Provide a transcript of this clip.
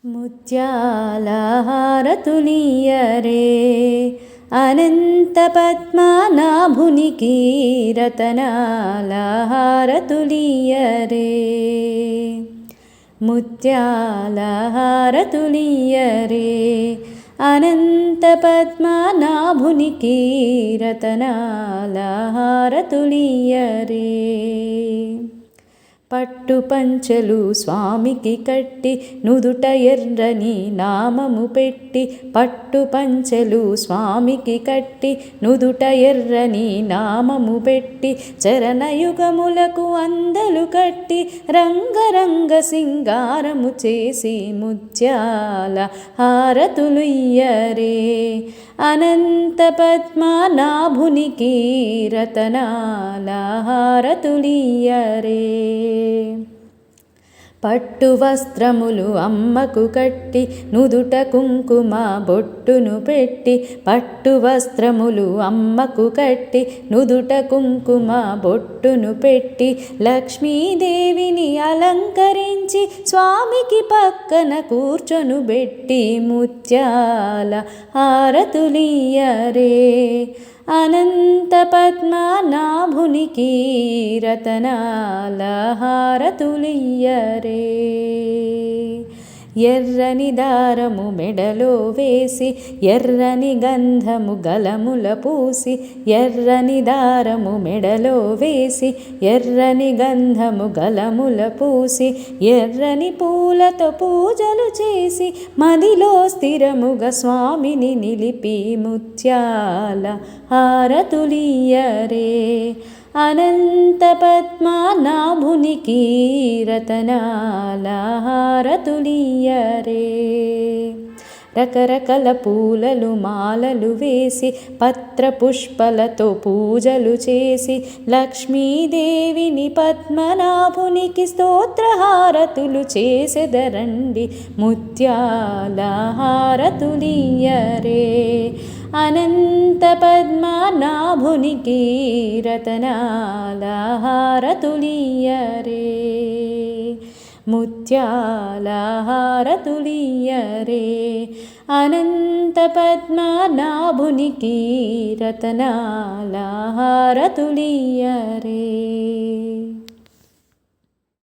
ముత్యాలహారతులియరే అనంత పద్మనాభునికి రతనాలహారతులియరే ముత్యాలహారతులియరే అనంత పద్మనాభునికి రతనాలహారతులియరే పట్టు పంచలు స్వామికి కట్టి నుదుట ఎర్రని నామము పెట్టి పట్టు పంచలు స్వామికి కట్టి నుదుట ఎర్రని నామము పెట్టి చరణయుగములకు అందలు కట్టి రంగరంగ సింగారము చేసి ముత్యాల హారతులియ్యరే అనంత పద్మనాభునికి రతనాల హారతులియ్యరే పట్టు వస్త్రములు అమ్మకు కట్టి నుదుట కుంకుమ బొట్టును పెట్టి పట్టు వస్త్రములు అమ్మకు కట్టి నుదుట కుంకుమ బొట్టును పెట్టి లక్ష్మీదేవిని అలంకరించి స్వామికి పక్కన కూర్చొనుబెట్టి ముత్యాల హారతులియ్యరే అనంత పద్మనాభునికి రతనాల హారతులియ్యరే ఎర్రని దారము మెడలో వేసి ఎర్రని గంధము గలముల పూసి ఎర్రని దారము మెడలో వేసి ఎర్రని గంధము గలముల పూసి ఎర్రని పూలతో పూజలు చేసి మదిలో స్థిరముగా స్వామిని నిలిపి ముత్యాల హారతులియ్యరే అనంత పద్మనాభునికి రతనాల హారతులియ్యరే రకరకాల పూలలు మాలలు వేసి పత్ర పుష్పలతో పూజలు చేసి లక్ష్మీదేవిని పద్మనాభునికి స్తోత్రహారతులు చేసెదరండి ముత్యాల హారతులియ్యరే అనంత పద్మనాభునికి రతనాల హారతులియ్యరే ముత్యాల హారతులియ్యరే అనంత పద్మనాభునికి రతనాల హారతులియ్యరే